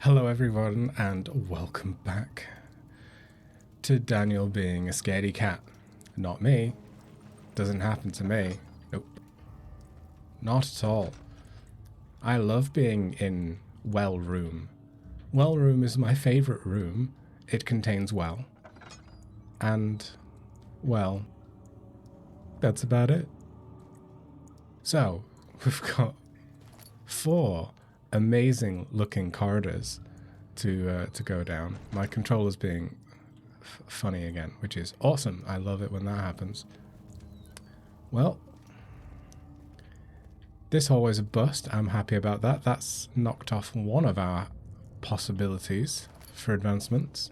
Hello everyone and welcome back to Daniel being a scaredy cat. Not me. Doesn't happen to me. Nope. Not at all. I love being in well room. Well room is my favorite room. It contains well. And, well, that's about it. So, we've got 4 amazing looking corridors to go down. My controller's being funny again, which is awesome. I love it when that happens. Well, this hallway's a bust. I'm happy about that. That's knocked off one of our possibilities for advancements,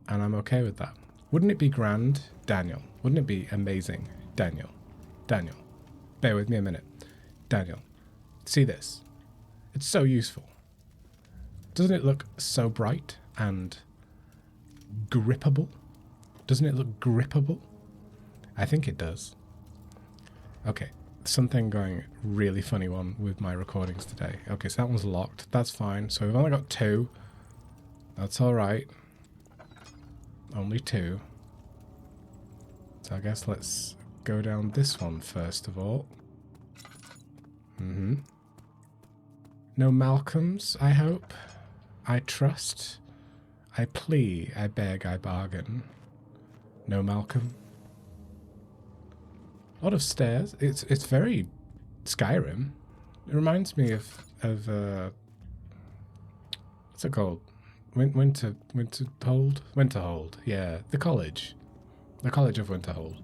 and I'm okay with that. Wouldn't it be grand, Daniel? Wouldn't it be amazing, Daniel? Daniel, bear with me a minute. Daniel, see this? It's so useful. Doesn't it look so bright and grippable? Doesn't it look grippable? I think it does. Okay, something going really funny one with my recordings today. Okay, so that one's locked. That's fine. So we've only got 2. That's all right. Only 2. So I guess let's go down this one first of all. No Malcolms, I hope. I trust. I plea. I beg. I bargain. No Malcolm. A lot of stairs. It's very Skyrim. It reminds me of what's it called? Winterhold. Yeah, the college of Winterhold.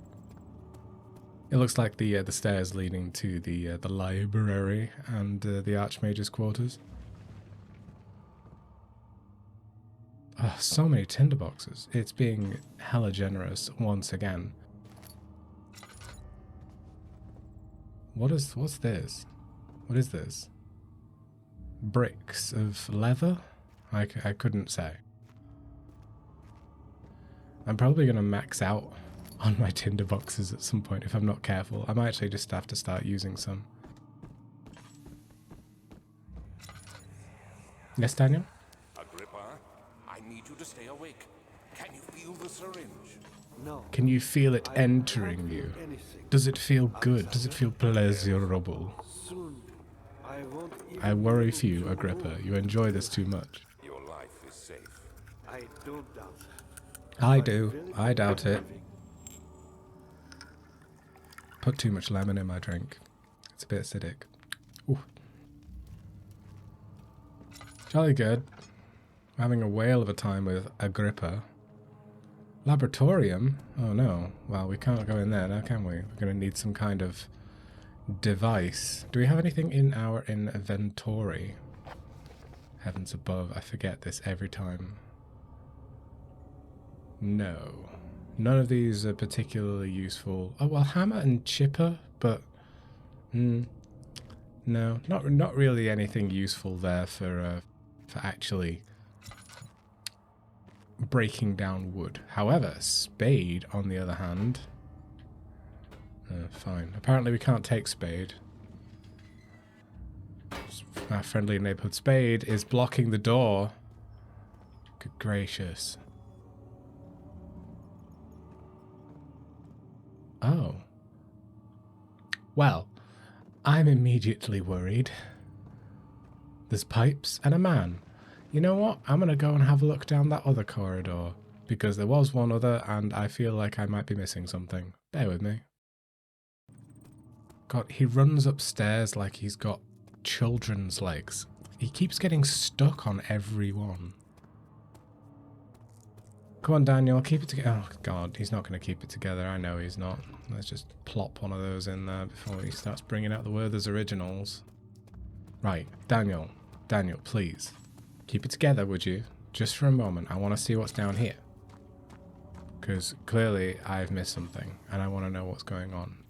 It looks like the stairs leading to the library and the Archmage's quarters. Oh, so many tinderboxes. It's being hella generous once again. What's this? What is this? Bricks of leather? I couldn't say. I'm probably going to max out on my tinderboxes at some point if I'm not careful. I might actually just have to start using some. Yes, Daniel? Agrippa, I need you to stay awake. Can you feel the syringe? No. Can you feel it entering you? Does it feel good? Does it feel pleasurable? Soon, I worry for you, Agrippa. You enjoy this too much. Your life is safe. I don't doubt. I do. I doubt it. Put too much lemon in my drink. It's a bit acidic. Ooh. Jolly good. I'm having a whale of a time with Agrippa. Laboratorium? Oh no. Well, we can't go in there now, can we? We're going to need some kind of device. Do we have anything in our inventory? Heavens above, I forget this every time. No. None of these are particularly useful. Oh, well, hammer and chipper, but no, not really anything useful there for actually breaking down wood. However, spade, on the other hand, fine. Apparently, we can't take spade. Our friendly neighborhood spade is blocking the door. Good gracious. Oh. Well, I'm immediately worried. There's pipes and a man. You know what? I'm going to go and have a look down that other corridor, because there was one other and I feel like I might be missing something. Bear with me. God, he runs upstairs like he's got children's legs. He keeps getting stuck on every one. Come on, Daniel, keep it together. Oh, God, he's not going to keep it together. I know he's not. Let's just plop one of those in there before he starts bringing out the Werther's originals. Right, Daniel, please. Keep it together, would you? Just for a moment. I want to see what's down here. Because clearly I've missed something, and I want to know what's going on.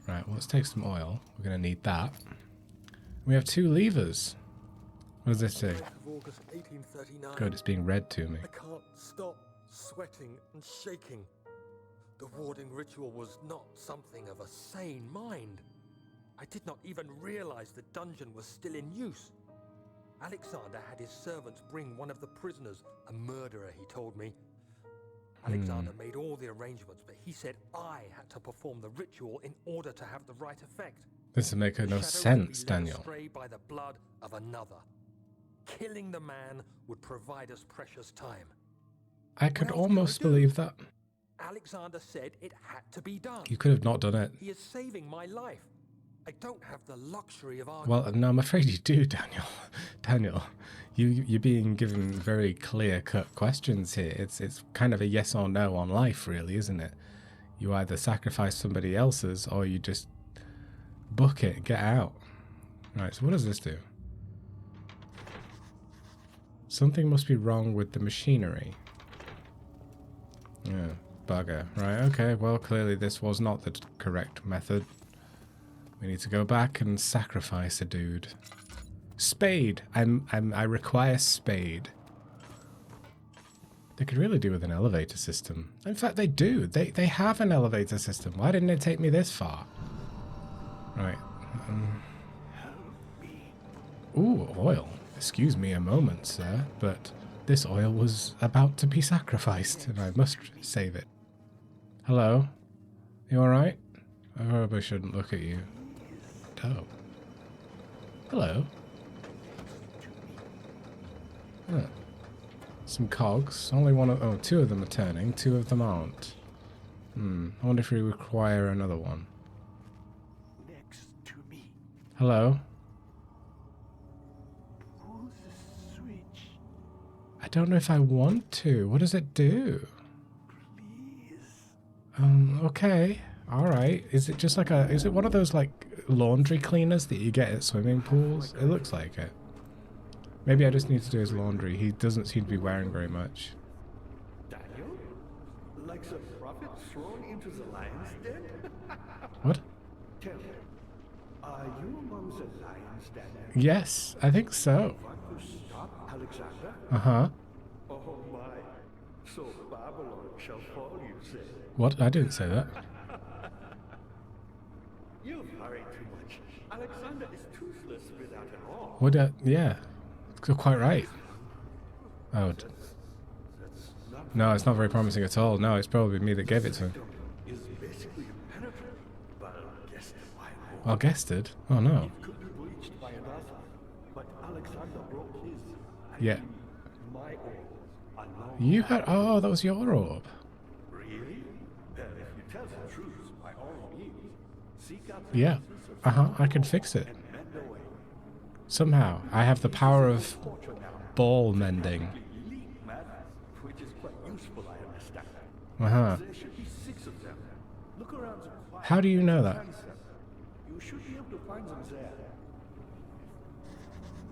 Right, well, let's take some oil. We're going to need that. We have 2 levers. What does this say? Good, it's being read to me. I can't stop sweating and shaking. The warding ritual was not something of a sane mind. I did not even realize the dungeon was still in use. Alexander had his servants bring one of the prisoners, a murderer, he told me. Alexander made all the arrangements, but he said I had to perform the ritual in order to have the right effect. This would make no Shadows sense, would be led Daniel. astray by the blood of another. Killing the man would provide us precious time. I could What else almost can I do? believe that. Alexander said it had to be done. You could have not done it. He is saving my life. I don't have the luxury of arguing. Well, no, I'm afraid you do, Daniel. Daniel, you're being given very clear-cut questions here. It's kind of a yes or no on life, really, isn't it? You either sacrifice somebody else's or you just book it, get out. Right, so what does this do? Something must be wrong with the machinery. Yeah, bugger. Right, okay, well, clearly this was not the correct method. We need to go back and sacrifice a dude. Spade! I require spade. They could really do with an elevator system. In fact, they do. They have an elevator system. Why didn't it take me this far? Right. Ooh, oil. Excuse me a moment, sir, but this oil was about to be sacrificed, and I must save it. Hello? You alright? I probably shouldn't look at you. Oh. Hello. Huh. Some cogs. Only one of... Oh, two of them are turning. Two of them aren't. I wonder if we require another one. Next to me. Hello? Pull the switch, I don't know if I want to. What does it do? please. Okay. Alright. Is it just like a... Is it one of those, like, laundry cleaners that you get at swimming pools? It looks like it. Maybe I just need to do his laundry. He doesn't seem to be wearing very much. Daniel? Like the prophet thrown into the lion's den? What? Tell me, are you among the lions, Daniel? Yes, I think so. Want to stop Alexander? Uh-huh. Oh my. So Babylon shall fall, you say? What? I didn't say that. You worry too much. Alexander is toothless without an arm. What? Yeah. You're quite right. Oh. That's not No, it's not very promising at all. No, it's probably me that gave it to him. is basically impenetrable. But guess why more? Well, guested. Oh, no. Could be breached by another. But Alexander broke his. And Yeah. my orb alone. You had... Oh, that was your orb. Really? Well, if you tell the truth, by all means, seek out the Yeah. pieces of Uh-huh, I can fix it. and mend away. Somehow. I have the power of Torture now. ball mending. Elite matter, which is quite useful, I understand. Uh-huh. There should be 6 of them. Look around the quiet. How do you know that? You should be able to find them there.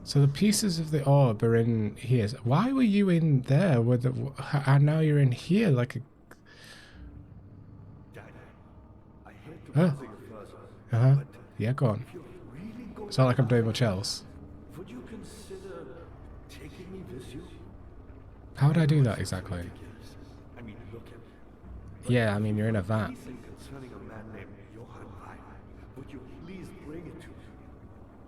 So the pieces of the orb are in here. Why were you in there? With the, and now you're in here like a... Dad, I hate to Huh? bother you further, Uh-huh. but Yeah, go on. if you're really going It's not like I'm doing much else. would you consider taking me with you? How would I do that exactly? Ridiculous. I mean, look at me. Yeah, I mean, you're in a vat. Anything concerning a man named Johann Wein, would you please bring it to me?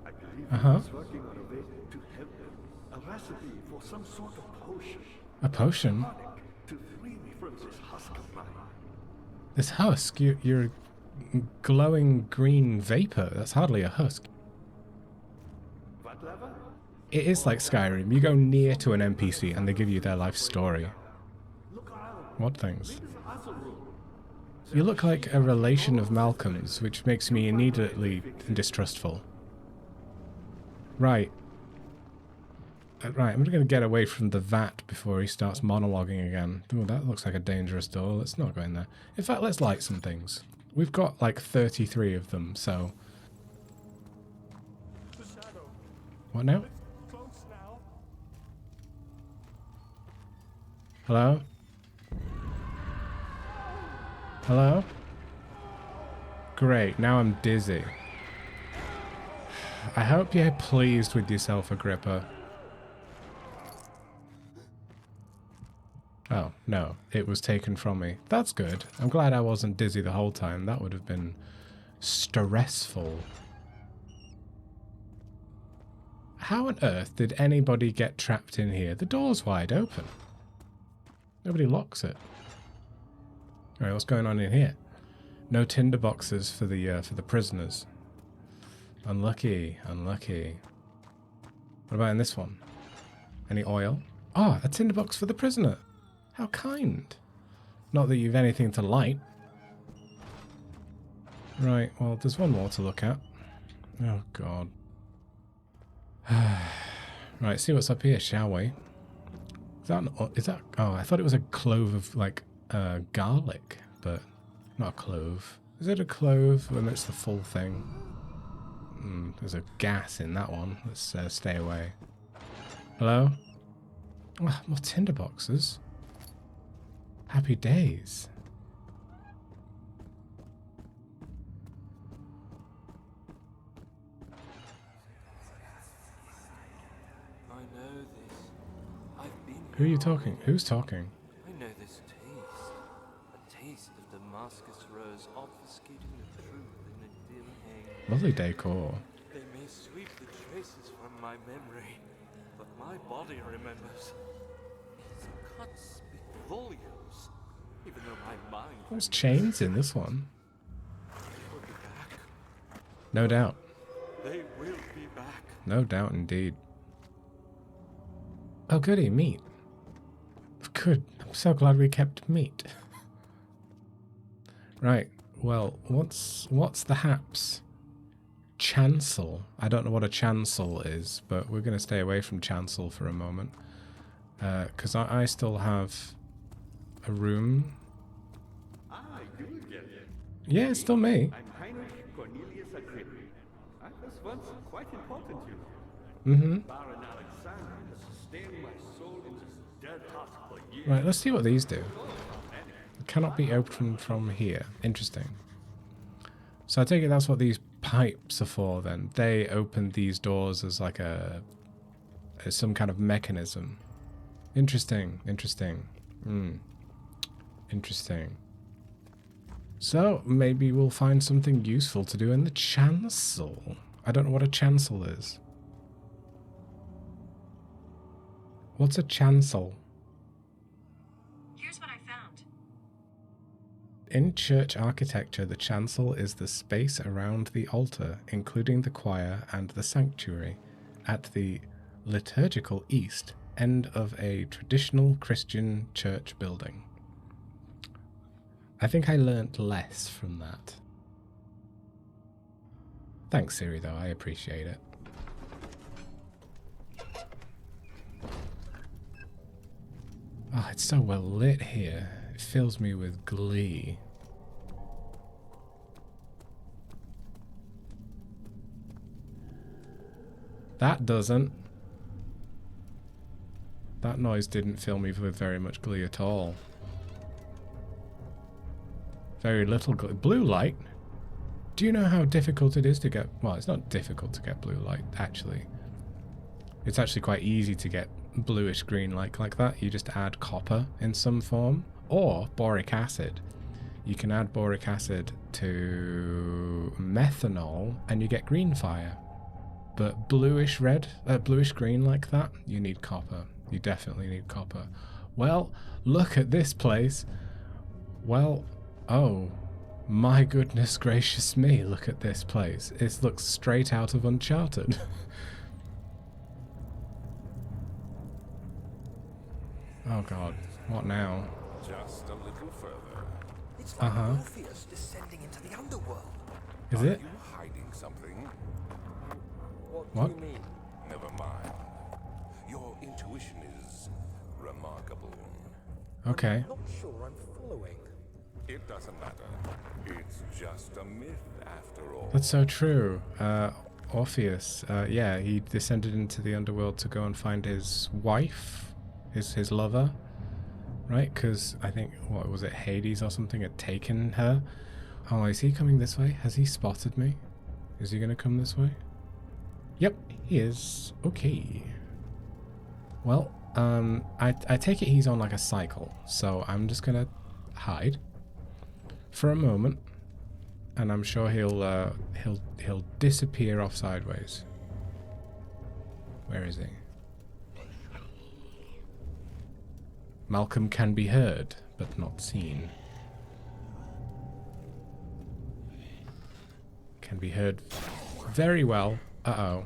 I believe Uh-huh. he's working on a way to help him. A recipe for some sort of potion. A potion? Tonic to free me from this husk of mine. This husk? You're a glowing green vapor. That's hardly a husk. What lever? It is like Skyrim. You go near to an NPC and they give you their life story. Look around. What things? This other room. You look like a relation of Malcolm's, which makes me immediately distrustful. Right. Right, I'm going to get away from the vat before he starts monologuing again. Ooh, that looks like a dangerous door. Let's not go in there. In fact, let's light some things. We've got like 33 of them, so... The shadow. What now? It's close now. Hello? Hello? Great, now I'm dizzy. I hope you're pleased with yourself, Agrippa. Oh, no, it was taken from me. That's good. I'm glad I wasn't dizzy the whole time. That would have been stressful. How on earth did anybody get trapped in here? The door's wide open. Nobody locks it. Alright, what's going on in here? No tinder boxes for the prisoners. Unlucky, unlucky. What about in this one? Any oil? Ah, a tinderbox for the prisoner. How kind. Not that you've anything to light. Right, well, there's one more to look at. Oh, God. Right, see what's up here, shall we? Is that... Oh, I thought it was a clove of, like, garlic, but not a clove. Is it a clove when it's the full thing? There's a gas in that one. Let's stay away. Hello? Oh, more tinderboxes. Happy days. I know this. I've been Who are you here talking? already. Who's talking? I know this taste. A taste of Damascus rose obfuscating the truth in a dim haze. Lovely decor. They may sweep the traces from my memory, but my body remembers. Its cuts speak volumes, even though my mind... There's chains in this one. will be back. No doubt. They will be back. No doubt indeed. Oh goody, meat. Good. I'm so glad we kept meat. Right. Well, what's the haps? Chancel. I don't know what a chancel is, but we're going to stay away from chancel for a moment. Because I still have a room. Ah, you again. Yeah, it's still me. I'm Heinrich Cornelius Agrippa. I was once quite important, you know. Mm-hmm. Baron Alexander has sustained my soul in this dead hut for years. Right, let's see what these do. It cannot be opened from here. Interesting. So I take it that's what these pipes are for then. They open these doors as like as some kind of mechanism. Interesting, interesting. Interesting. So maybe we'll find something useful to do in the chancel. I don't know what a chancel is. What's a chancel? Here's what I found. In church architecture, the chancel is the space around the altar, including the choir and the sanctuary, at the liturgical east end of a traditional Christian church building. I think I learnt less from that. Thanks, Siri, though. I appreciate it. Oh, it's so well lit here. It fills me with glee. That doesn't. That noise didn't fill me with very much glee at all. Very little glee. Blue light? Do you know how difficult it is to get... Well, it's not difficult to get blue light, actually. It's actually quite easy to get bluish green like that. You just add copper in some form, or boric acid. You can add boric acid to methanol and you get green fire. But bluish red, bluish green like that, you need copper. You definitely need copper. Well, look at this place. Well, oh my goodness gracious me, look at this place. It looks straight out of Uncharted. Oh god, what now? Just a little further. It's like Morpheus descending into the underworld. Is Are it? you hiding something? What do you mean? Never mind. Your intuition is remarkable. Okay. Not sure I'm following. It doesn't matter. It's just a myth after all. That's so true. Orpheus, yeah, he descended into the underworld to go and find his wife, his lover, right? Because I think, what was it, Hades or something had taken her. Oh, is he coming this way? Has he spotted me? Is he going to come this way? Yep, he is. Okay. Well, I take it he's on like a cycle, so I'm just going to hide for a moment, and I'm sure he'll disappear off sideways. Where is he? Malcolm can be heard, but not seen. Can be heard very well. Uh-oh.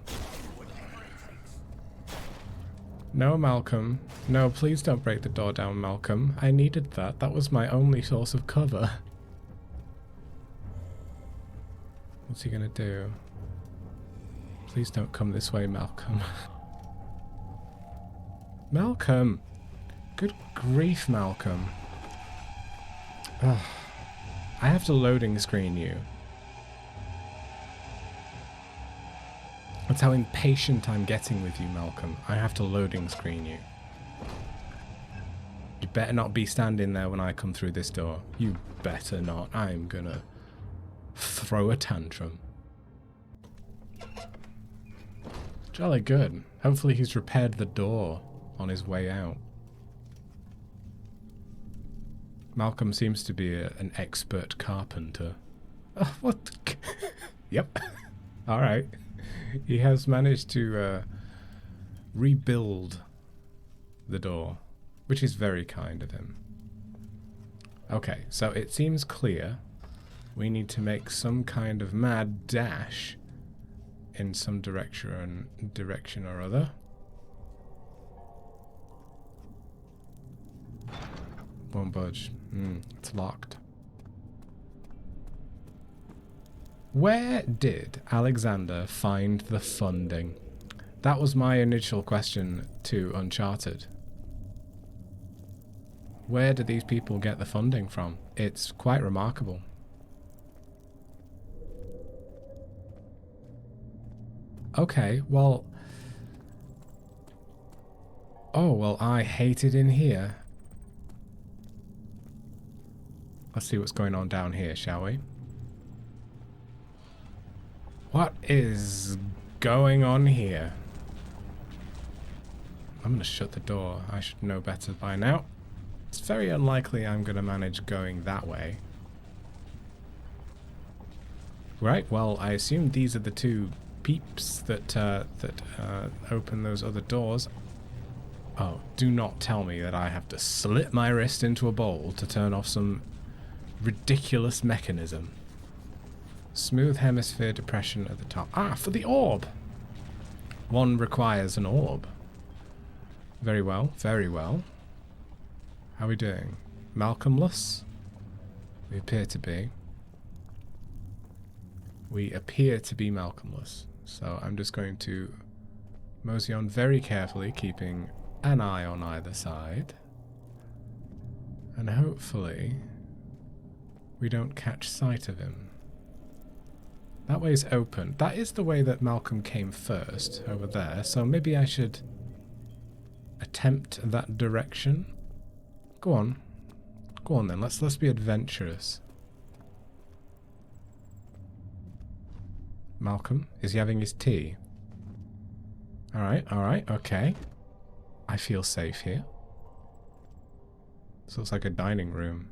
No, Malcolm. No, please don't break the door down, Malcolm. I needed that. That was my only source of cover. What's he gonna do? Please don't come this way, Malcolm. Malcolm! Good grief, Malcolm. Ugh. I have to loading screen you. That's how impatient I'm getting with you, Malcolm. I have to loading screen you. You better not be standing there when I come through this door. You better not. I'm gonna throw a tantrum. Jolly good. Hopefully he's repaired the door on his way out. Malcolm seems to be an expert carpenter. Oh, what? Yep. Alright. He has managed to rebuild the door, which is very kind of him. Okay, so it seems clear we need to make some kind of mad dash in some direction or other. Won't budge. It's locked. Where did Alexander find the funding? That was my initial question to Uncharted. Where do these people get the funding from? It's quite remarkable. Okay, well... Oh, well, I hate it in here. Let's see what's going on down here, shall we? What is going on here? I'm going to shut the door. I should know better by now. It's very unlikely I'm going to manage going that way. Right, well, I assume these are the two peeps that open those other doors. Oh, do not tell me that I have to slit my wrist into a bowl to turn off some ridiculous mechanism. Smooth hemisphere depression at the top. Ah, for the orb! One requires an orb. Very well, very well. How are we doing? Malcolmless? We appear to be. We appear to be Malcolmless. So I'm just going to mosey on very carefully, keeping an eye on either side. And hopefully we don't catch sight of him. That way's open. That is the way that Malcolm came first, over there. So maybe I should attempt that direction. Go on. Go on then. Let's be adventurous. Malcolm, is he having his tea? Alright, okay. I feel safe here. This looks like a dining room.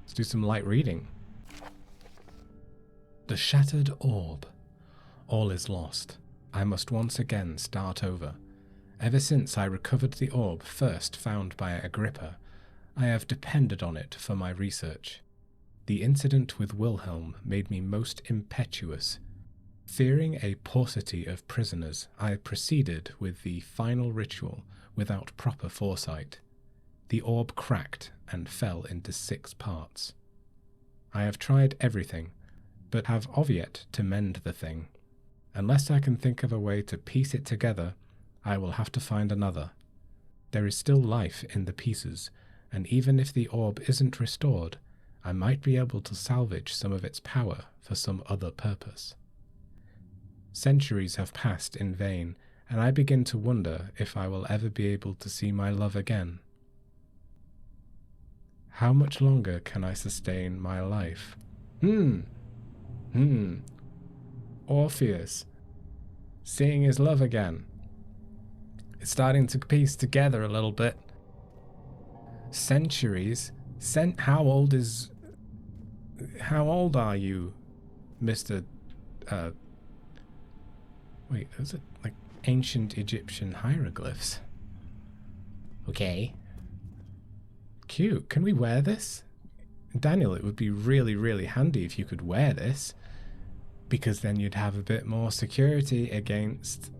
Let's do some light reading. The shattered orb. All is lost. I must once again start over. Ever since I recovered the orb first found by Agrippa, I have depended on it for my research. The incident with Wilhelm made me most impetuous. Fearing a paucity of prisoners, I proceeded with the final ritual without proper foresight. The orb cracked and fell into 6 parts. I have tried everything, but have of yet to mend the thing. Unless I can think of a way to piece it together, I will have to find another. There is still life in the pieces, and even if the orb isn't restored, I might be able to salvage some of its power for some other purpose. Centuries have passed in vain, and I begin to wonder if I will ever be able to see my love again. How much longer can I sustain my life? Orpheus. Seeing his love again. It's starting to piece together a little bit. Centuries? How old are you, Mr. Wait, those are like ancient Egyptian hieroglyphs. Okay. Cute. Can we wear this? Daniel, it would be really, really handy if you could wear this, because then you'd have a bit more security against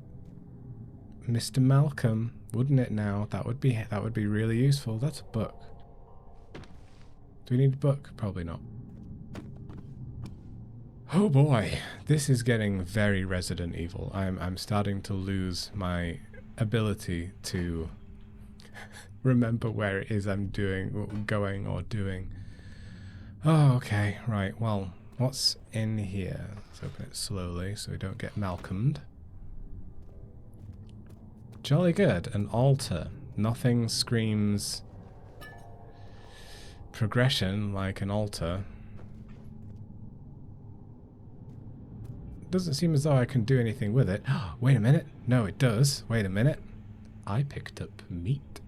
Mr. Malcolm, wouldn't it now? That would be really useful. That's a book. Do we need a book? Probably not. Oh boy, this is getting very Resident Evil. I'm starting to lose my ability to remember where it is I'm going or doing. Oh, okay, right. Well, what's in here? Let's open it slowly so we don't get Malcolmed. Jolly good. An altar. Nothing screams progression like an altar. Doesn't seem as though I can do anything with it. Wait a minute. No, it does. Wait a minute. I picked up meat.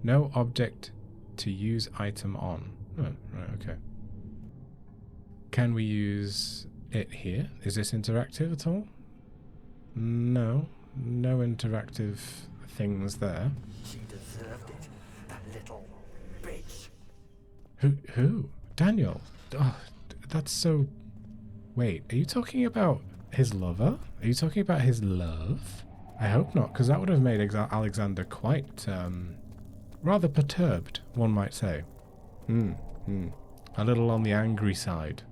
No object to use item on. Oh, right, okay. Can we use it here? Is this interactive at all? No. No interactive things there. She deserved it, that little bitch. Who? Daniel. Oh, that's so... Wait, are you talking about his lover? Are you talking about his love? I hope not, because that would have made Alexander quite, rather perturbed, one might say. A little on the angry side.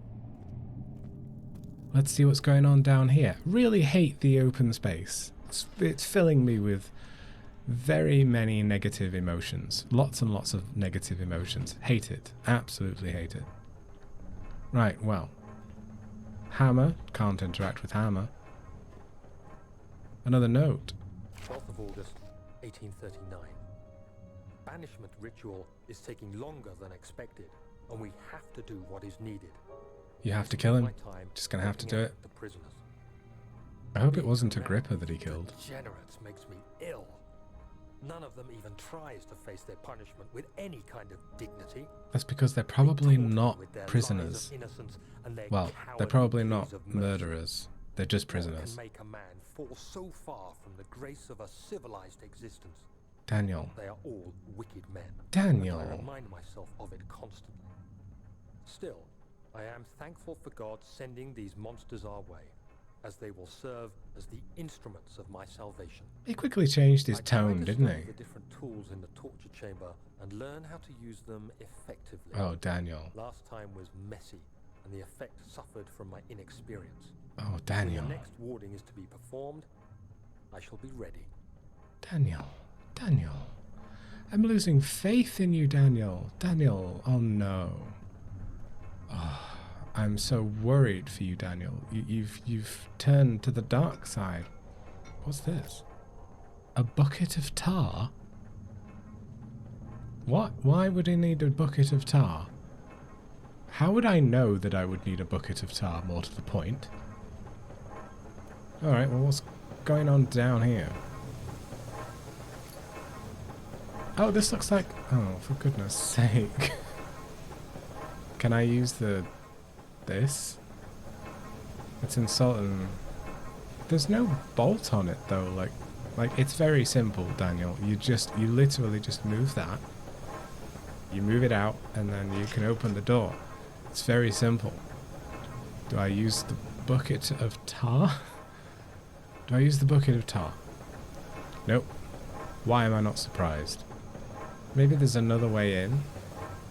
Let's see what's going on down here. Really hate the open space. It's filling me with very many negative emotions. Lots and lots of negative emotions. Hate it. Absolutely hate it. Right, well. Hammer. Can't interact with hammer. Another note. 12th of August, 1839. Banishment ritual is taking longer than expected, and we have to do what is needed. You have to kill him. Just gonna have to do it. The prisoners. I hope it wasn't Agrippa that he killed. Degenerates makes me ill. None of them even tries to face their punishment with any kind of dignity. That's because they're probably not prisoners. Well, they're probably not murderers. They're just prisoners. Can make a man fall so far from the grace of a civilized existence. Daniel. They are all wicked men. Daniel. I remind myself of it constantly. Still, I am thankful for God sending these monsters our way, as they will serve as the instruments of my salvation. He quickly changed his tone, didn't he? The different tools in the torture chamber and learn how to use them effectively. Oh, Daniel. Last time was messy, and the effect suffered from my inexperience. Oh, Daniel. When the next warding is to be performed, I shall be ready. Daniel. Daniel. I'm losing faith in you, Daniel. Daniel. Oh, no. Oh. I'm so worried for you, Daniel. You've turned to the dark side. What's this? A bucket of tar? What? Why would I need a bucket of tar? How would I know that I would need a bucket of tar, more to the point? Alright, well, what's going on down here? Oh, this looks like... Oh, for goodness sake. Can I use this? It's insulting. There's no bolt on it though, like it's very simple, Daniel. You literally just move that. You move it out and then you can open the door. It's very simple. Do I use the bucket of tar? Do I use the bucket of tar? Nope. Why am I not surprised? Maybe there's another way in.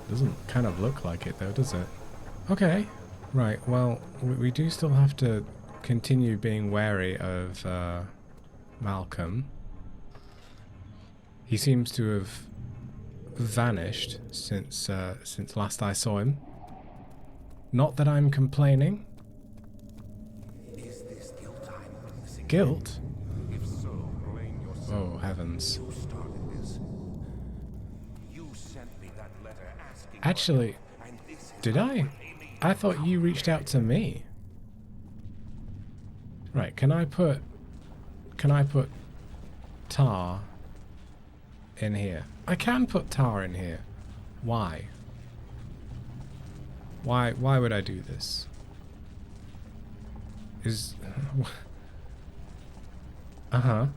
Doesn't kind of look like it though, does it? Okay. Right, well, we do still have to continue being wary of Malcolm. He seems to have vanished since last I saw him. Not that I'm complaining. Is this guilt I'm witnessing? Guilt? If so, blame yourself. Oh, heavens. You started this. You sent me that letter asking Actually, for help, and this is did not I? what Amy I thought you reached out to me. Right, can I put tar in here? I can put tar in here. Why? Why would I do this? Is... Uh-huh.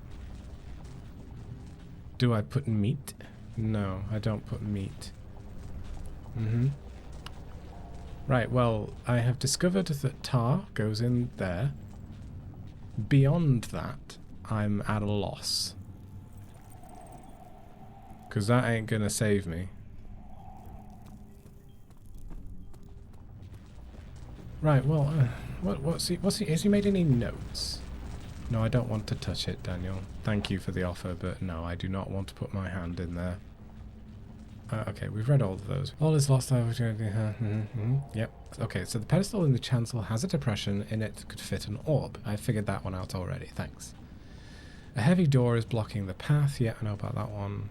Do I put meat? No, I don't put meat. Mm-hmm. Right, well, I have discovered that tar goes in there. Beyond that, I'm at a loss. Because that ain't gonna save me. Right, well, what's he, has he made any notes? No, I don't want to touch it, Daniel. Thank you for the offer, but no, I do not want to put my hand in there. Okay, we've read all of those. All is lost. Yep. Okay, so the pedestal in the chancel has a depression in it that could fit an orb. I figured that one out already, thanks. A heavy door is blocking the path. Yeah, I know about that one.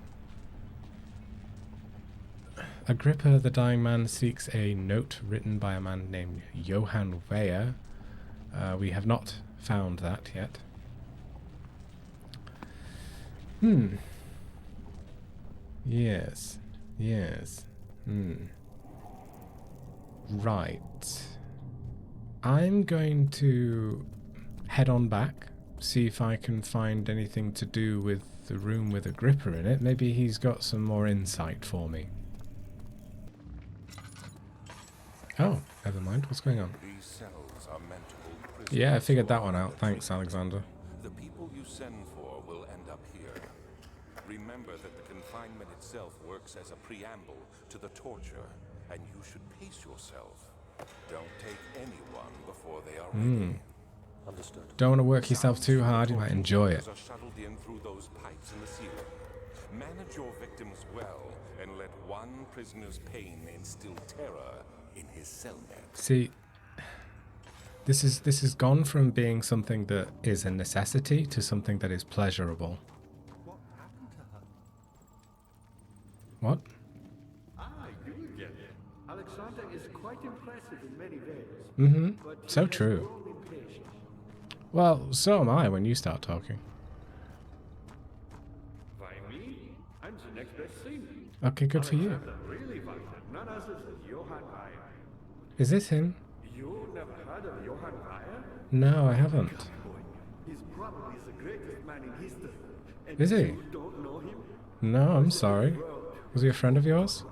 Agrippa, the dying man, seeks a note written by a man named Johann Weyer. We have not found that yet. Yes. Yes. Right. I'm going to head on back, see if I can find anything to do with the room with Agrippa in it. Maybe he's got some more insight for me. Oh, never mind. What's going on? These cells are meant to hold prisoners. Yeah, I figured that one out. Thanks, Alexander. The people you send for will end up here. Remember that the confinement itself works as a preamble to the torture, and you should pace yourself. Don't take anyone before they are ready. Understood. Don't want to work yourself too hard. You might enjoy it. Are shuttled in through those pipes in the ceiling. Manage your victims well, and let one prisoner's pain instill terror in his cellmate. See, this is gone from being something that is a necessity to something that is pleasurable. What happened to her? What? You again. Alexander is quite impressive in many ways. Mm-hmm. But he So has true. grown impatient. Well, so am I when you start talking. Why me? I'm the next best thing. Okay, good for you. Alexander really wanted none other than Johann Weyer. Is this him? You never heard of Johann Weyer? No, I haven't. Boy, he's probably the greatest man in history. And Is he? you don't know him? No, I'm sorry. Was he a friend of yours?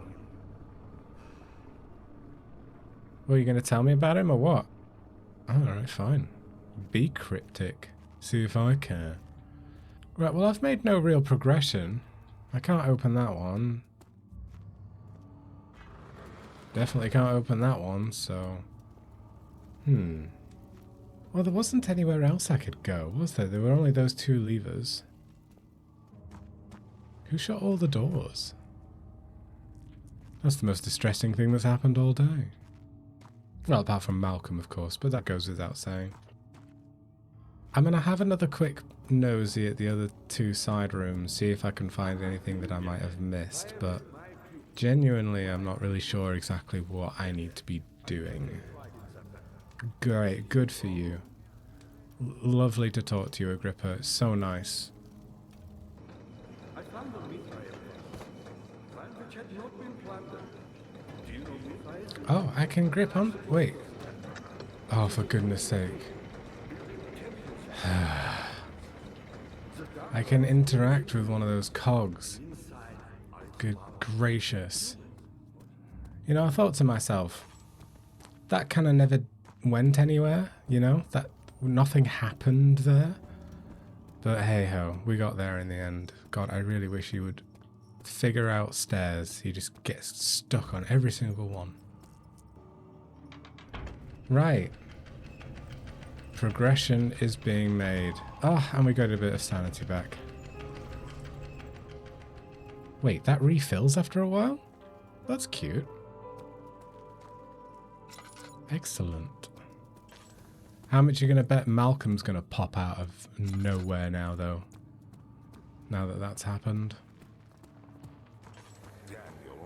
Were you going to tell me about him or what? Alright, fine. Be cryptic. See if I care. Right, well, I've made no real progression. I can't open that one. Definitely can't open that one, so... Well, there wasn't anywhere else I could go, was there? There were only those two levers. Who shut all the doors? That's the most distressing thing that's happened all day. Well, apart from Malcolm, of course, but that goes without saying. I'm going to have another quick nosy at the other two side rooms, see if I can find anything that I might have missed, but genuinely I'm not really sure exactly what I need to be doing. Great, good for you. Lovely to talk to you, Agrippa. It's so nice. I found a Mithraeus. Land which had not been plundered. Do you know Mithraeus? Oh, I can grip on... Wait. Oh, for goodness sake. I can interact with one of those cogs. Good gracious. You know, I thought to myself, that kind of never went anywhere, you know? That nothing happened there. But hey-ho, we got there in the end. God, I really wish he would figure out stairs. He just gets stuck on every single one. Right. Progression is being made. Ah, and we got a bit of sanity back. Wait, that refills after a while? That's cute. Excellent. How much are you going to bet Malcolm's going to pop out of nowhere now, though? Now that that's happened.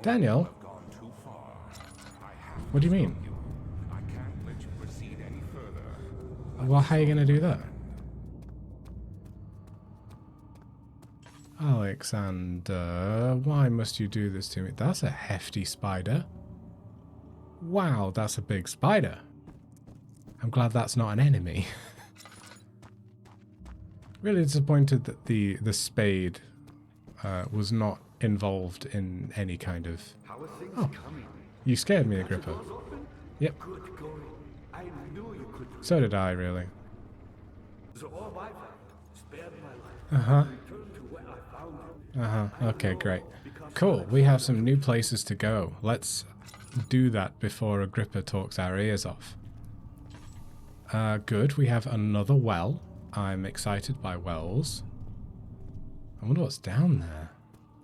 Daniel? I've gone too far. What do you mean? I can't let you proceed any further. Well, how are you going to do that? Alexander, why must you do this to me? That's a hefty spider. Wow, that's a big spider. I'm glad that's not an enemy. Really disappointed that the spade was not involved in any kind of... How are things coming? You scared me, Agrippa. Doors open? Yep, Good going. I knew you could do so did I, really. so. All I found spared my life. Uh-huh. Return to where I found you. Okay, great. Cool, we have some new places to go. Let's do that before Agrippa talks our ears off. Good, we have another well. I'm excited by wells. I wonder what's down there.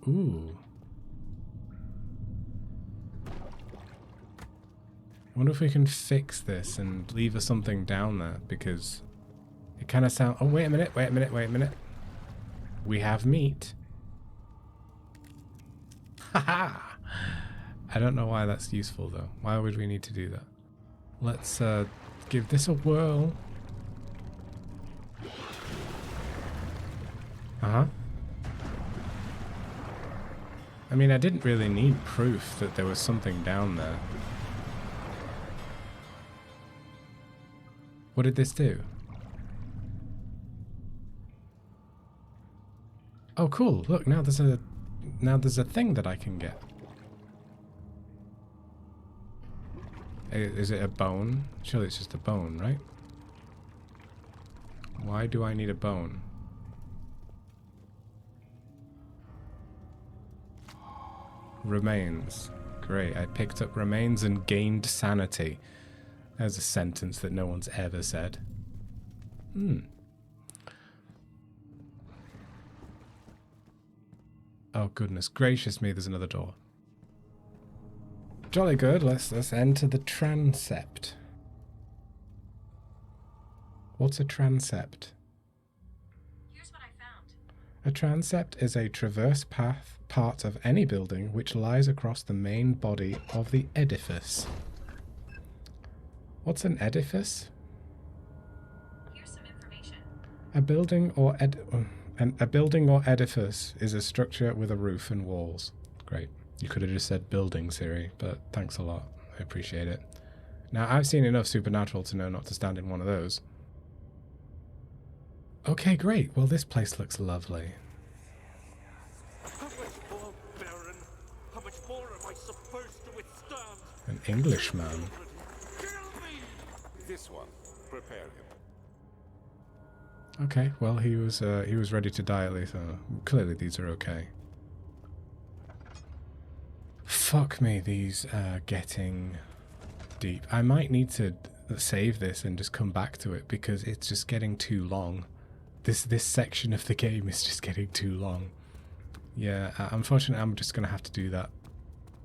Ooh. I wonder if we can fix this and leave us something down there, because it kind of sounds... Oh, wait a minute. We have meat. Haha! I don't know why that's useful, though. Why would we need to do that? Let's give this a whirl. Uh-huh. I mean, I didn't really need proof that there was something down there. What did this do? Oh, cool. Look, now there's a thing that I can get. Is it a bone? Surely it's just a bone, right? Why do I need a bone? Remains. Great. I picked up remains and gained sanity. There's a sentence that no one's ever said. Oh, goodness gracious me, there's another door. Jolly good, let's enter the transept. What's a transept? Here's what I found. A transept is a traverse path part of any building which lies across the main body of the edifice. What's an edifice? Here's some information. A building or edifice is a structure with a roof and walls. Great. You could have just said building, Siri, but thanks a lot. I appreciate it. Now, I've seen enough Supernatural to know not to stand in one of those. Okay, great. Well, this place looks lovely. How much more, Baron? How much more am I supposed to withstand? An Englishman. Kill me! This one, prepare him. Okay, well, he was ready to die at least. Clearly, these are okay. Fuck me, these are getting deep. I might need to save this and just come back to it because it's just getting too long. This section of the game is just getting too long. Yeah, unfortunately, I'm just gonna have to do that.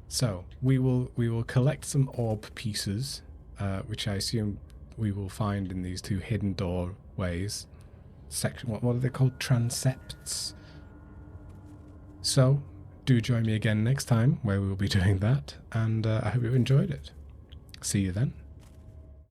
So we will collect some orb pieces, which I assume we will find in these two hidden doorways. What are they called? Transepts. So do join me again next time where we will be doing that, and I hope you enjoyed it. See you then.